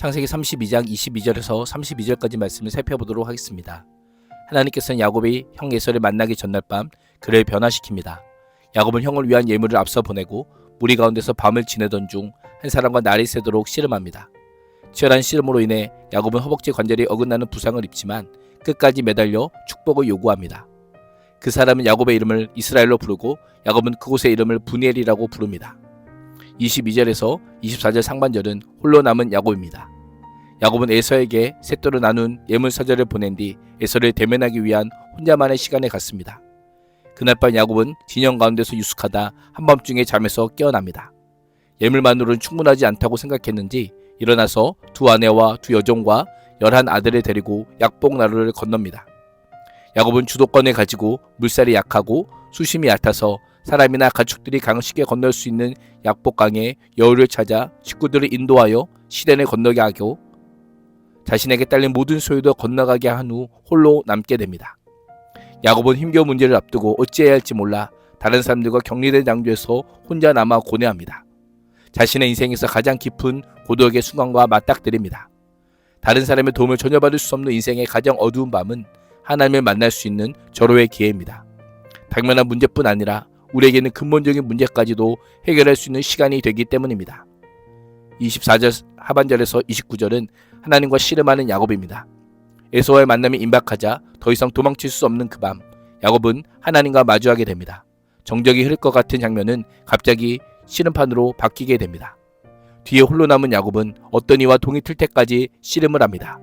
창세기 32장 22절에서 32절까지 말씀을 살펴보도록 하겠습니다. 하나님께서는 야곱이 형 에서를 만나기 전날 밤 그를 변화시킵니다. 야곱은 형을 위한 예물을 앞서 보내고 무리 가운데서 밤을 지내던 중 한 사람과 날이 새도록 씨름합니다. 치열한 씨름으로 인해 야곱은 허벅지 관절이 어긋나는 부상을 입지만 끝까지 매달려 축복을 요구합니다. 그 사람은 야곱의 이름을 이스라엘로 부르고 야곱은 그곳의 이름을 브니엘이라고 부릅니다. 22절에서 24절 상반절은 홀로 남은 야곱입니다. 야곱은 에서에게 셋도로 나눈 예물사절을 보낸 뒤 에서를 대면하기 위한 혼자만의 시간에 갔습니다. 그날 밤 야곱은 진영 가운데서 유숙하다 한밤중에 잠에서 깨어납니다. 예물만으로는 충분하지 않다고 생각했는지 일어나서 두 아내와 두 여종과 11 아들을 데리고 약복 나루를 건넙니다. 야곱은 주도권을 가지고 물살이 약하고 수심이 얕아서 사람이나 가축들이 강을 쉽게 건널 수 있는 약복강에 여우를 찾아 식구들을 인도하여 시덴을 건너게 하고 자신에게 딸린 모든 소유도 건너가게 한 후 홀로 남게 됩니다. 야곱은 힘겨운 문제를 앞두고 어찌해야 할지 몰라 다른 사람들과 격리된 장소에서 혼자 남아 고뇌합니다. 자신의 인생에서 가장 깊은 고독의 순간과 맞닥뜨립니다. 다른 사람의 도움을 전혀 받을 수 없는 인생의 가장 어두운 밤은 하나님을 만날 수 있는 절호의 기회입니다. 당면한 문제뿐 아니라 우리에게는 근본적인 문제까지도 해결할 수 있는 시간이 되기 때문입니다. 24절 하반절에서 29절은 하나님과 씨름하는 야곱입니다. 에서와의 만남이 임박하자 더 이상 도망칠 수 없는 그 밤, 야곱은 하나님과 마주하게 됩니다. 정적이 흐를 것 같은 장면은 갑자기 씨름판으로 바뀌게 됩니다. 뒤에 홀로 남은 야곱은 어떤 이와 동이 틀 때까지 씨름을 합니다.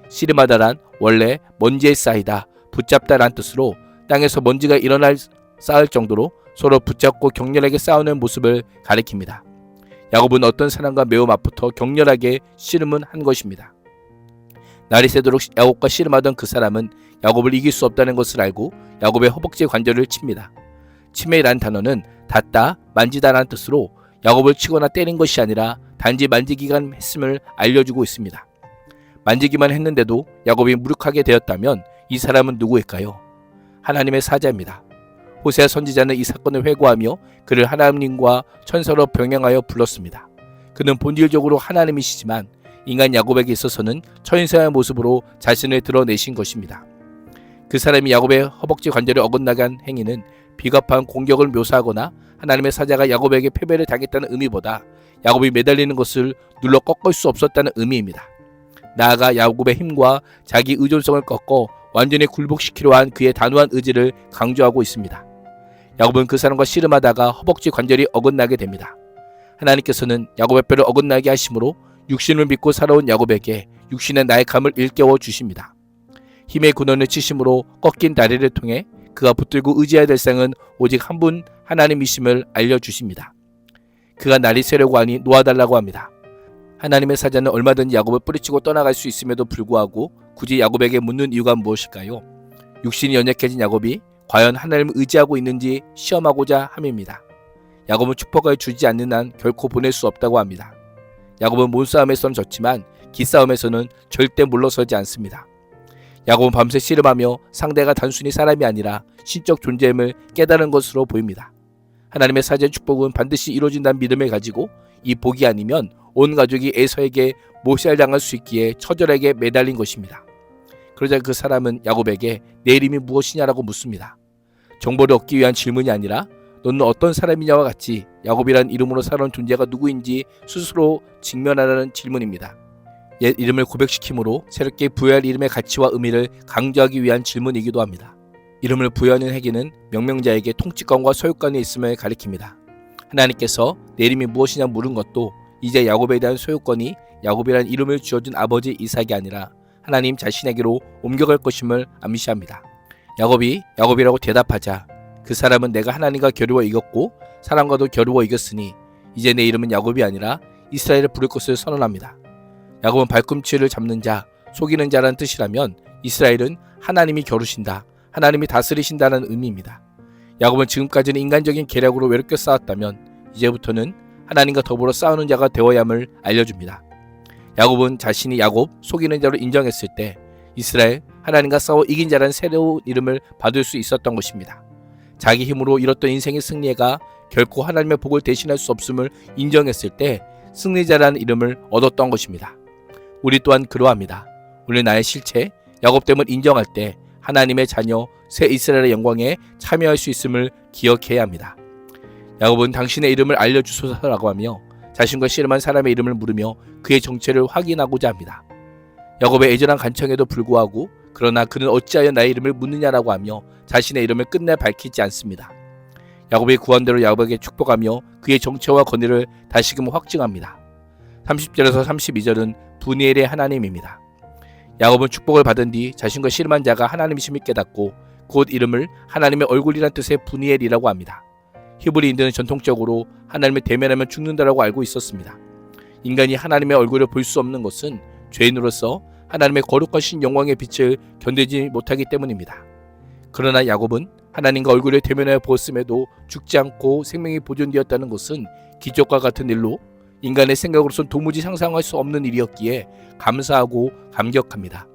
씨름하다란 원래 먼지에 쌓이다, 붙잡다란 뜻으로 땅에서 먼지가 일어날 쌓을 정도로 서로 붙잡고 격렬하게 싸우는 모습을 가리킵니다. 야곱은 어떤 사람과 매우 맞붙어 격렬하게 씨름은 한 것입니다. 날이 새도록 야곱과 씨름하던 그 사람은 야곱을 이길 수 없다는 것을 알고 야곱의 허벅지 관절을 칩니다. 침이라는 단어는 닿다, 만지다라는 뜻으로 야곱을 치거나 때린 것이 아니라 단지 만지기만 했음을 알려주고 있습니다. 만지기만 했는데도 야곱이 무력하게 되었다면 이 사람은 누구일까요? 하나님의 사자입니다. 호세아 선지자는 이 사건을 회고하며 그를 하나님과 천사로 병행하여 불렀습니다. 그는 본질적으로 하나님이시지만 인간 야곱에게 있어서는 천사의 모습으로 자신을 드러내신 것입니다. 그 사람이 야곱의 허벅지 관절을 어긋나게 한 행위는 비겁한 공격을 묘사하거나 하나님의 사자가 야곱에게 패배를 당했다는 의미보다 야곱이 매달리는 것을 눌러 꺾을 수 없었다는 의미입니다. 나아가 야곱의 힘과 자기 의존성을 꺾어 완전히 굴복시키려 한 그의 단호한 의지를 강조하고 있습니다. 야곱은 그 사람과 씨름하다가 허벅지 관절이 어긋나게 됩니다. 하나님께서는 야곱의 뼈를 어긋나게 하심으로 육신을 믿고 살아온 야곱에게 육신의 나약함을 일깨워 주십니다. 힘의 근원을 치심으로 꺾인 다리를 통해 그가 붙들고 의지해야 될 상은 오직 한 분 하나님이심을 알려주십니다. 그가 날이 새려고 하니 놓아달라고 합니다. 하나님의 사자는 얼마든지 야곱을 뿌리치고 떠나갈 수 있음에도 불구하고 굳이 야곱에게 묻는 이유가 무엇일까요? 육신이 연약해진 야곱이 과연 하나님을 의지하고 있는지 시험하고자 함입니다. 야곱은 축복을 주지 않는 한 결코 보낼 수 없다고 합니다. 야곱은 몸싸움에서는 졌지만 기싸움에서는 절대 물러서지 않습니다. 야곱은 밤새 씨름하며 상대가 단순히 사람이 아니라 신적 존재임을 깨달은 것으로 보입니다. 하나님의 사자의 축복은 반드시 이루어진다는 믿음을 가지고 이 복이 아니면 온 가족이 에서에게 모살당할 수 있기에 처절하게 매달린 것입니다. 그러자 그 사람은 야곱에게 내 이름이 무엇이냐라고 묻습니다. 정보를 얻기 위한 질문이 아니라 너는 어떤 사람이냐와 같이 야곱이라는 이름으로 살아온 존재가 누구인지 스스로 직면하라는 질문입니다. 옛 이름을 고백시킴으로 새롭게 부여할 이름의 가치와 의미를 강조하기 위한 질문이기도 합니다. 이름을 부여하는 행위는 명명자에게 통치권과 소유권이 있음을 가리킵니다. 하나님께서 내 이름이 무엇이냐 물은 것도 이제 야곱에 대한 소유권이 야곱이라는 이름을 지어준 아버지 이삭이 아니라 하나님 자신에게로 옮겨갈 것임을 암시합니다. 야곱이 야곱이라고 대답하자 그 사람은 내가 하나님과 겨루어 이겼고 사람과도 겨루어 이겼으니 이제 내 이름은 야곱이 아니라 이스라엘을 부를 것을 선언합니다. 야곱은 발꿈치를 잡는 자, 속이는 자라는 뜻이라면 이스라엘은 하나님이 겨루신다, 하나님이 다스리신다는 의미입니다. 야곱은 지금까지는 인간적인 계략으로 외롭게 싸웠다면 이제부터는 하나님과 더불어 싸우는 자가 되어야 함을 알려줍니다. 야곱은 자신이 야곱, 속이는 자로 인정했을 때 이스라엘, 하나님과 싸워 이긴 자라는 새로운 이름을 받을 수 있었던 것입니다. 자기 힘으로 이뤘던 인생의 승리가 결코 하나님의 복을 대신할 수 없음을 인정했을 때 승리자라는 이름을 얻었던 것입니다. 우리 또한 그러합니다. 우리 나의 실체, 야곱됨을 인정할 때 하나님의 자녀 새 이스라엘의 영광에 참여할 수 있음을 기억해야 합니다. 야곱은 당신의 이름을 알려주소서라고 하며 자신과 씨름한 사람의 이름을 물으며 그의 정체를 확인하고자 합니다. 야곱의 애절한 간청에도 불구하고 그러나 그는 어찌하여 나의 이름을 묻느냐라고 하며 자신의 이름을 끝내 밝히지 않습니다. 야곱의 구한대로 야곱에게 축복하며 그의 정체와 권위를 다시금 확증합니다. 30절에서 32절은 분이엘의 하나님입니다. 야곱은 축복을 받은 뒤 자신과 씨름한 자가 하나님이심을 깨닫고 곧 이름을 하나님의 얼굴이란 뜻의 분이엘이라고 합니다. 히브리인들은 전통적으로 하나님을 대면하면 죽는다라고 알고 있었습니다. 인간이 하나님의 얼굴을 볼 수 없는 것은 죄인으로서 하나님의 거룩하신 영광의 빛을 견디지 못하기 때문입니다. 그러나 야곱은 하나님과 얼굴을 대면하여 보았음에도 죽지 않고 생명이 보존되었다는 것은 기적과 같은 일로 인간의 생각으로선 도무지 상상할 수 없는 일이었기에 감사하고 감격합니다.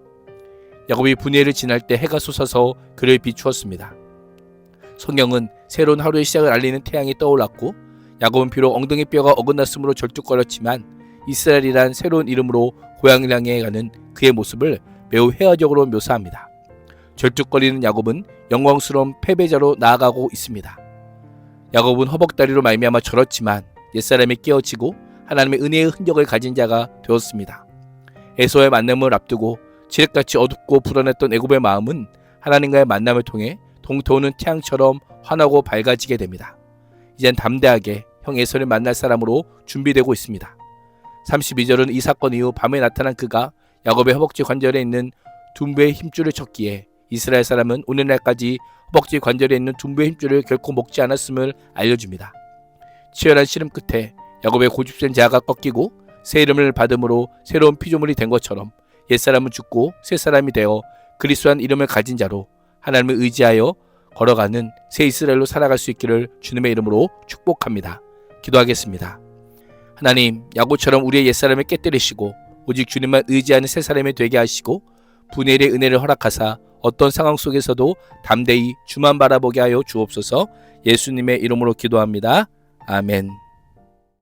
야곱이 분이엘을 지날 때 해가 솟아서 그를 비추었습니다. 성경은 새로운 하루의 시작을 알리는 태양이 떠올랐고 야곱은 비록 엉덩이 뼈가 어긋났으므로 절뚝거렸지만 이스라엘이란 새로운 이름으로 고향을 향해 가는 그의 모습을 매우 회화적으로 묘사합니다. 절뚝거리는 야곱은 영광스러운 패배자로 나아가고 있습니다. 야곱은 허벅다리로 말미암아 절었지만 옛사람이 깨어지고 하나님의 은혜의 흔적을 가진 자가 되었습니다. 에서의 만남을 앞두고 지륵같이 어둡고 불안했던 애굽의 마음은 하나님과의 만남을 통해 동터오는 태양처럼 환하고 밝아지게 됩니다. 이젠 담대하게 형 에서를 만날 사람으로 준비되고 있습니다. 32절은 이 사건 이후 밤에 나타난 그가 야곱의 허벅지 관절에 있는 둔부의 힘줄을 쳤기에 이스라엘 사람은 오늘날까지 허벅지 관절에 있는 둔부의 힘줄을 결코 먹지 않았음을 알려줍니다. 치열한 씨름 끝에 야곱의 고집센 자아가 꺾이고 새 이름을 받음으로 새로운 피조물이 된 것처럼 옛사람은 죽고 새 사람이 되어 그리스도한 이름을 가진 자로 하나님을 의지하여 걸어가는 새 이스라엘로 살아갈 수 있기를 주님의 이름으로 축복합니다. 기도하겠습니다. 하나님, 야곱처럼 우리의 옛사람을 깨뜨리시고 오직 주님만 의지하는 새 사람이 되게 하시고 분이엘의 은혜를 허락하사 어떤 상황 속에서도 담대히 주만 바라보게 하여 주옵소서. 예수님의 이름으로 기도합니다. 아멘.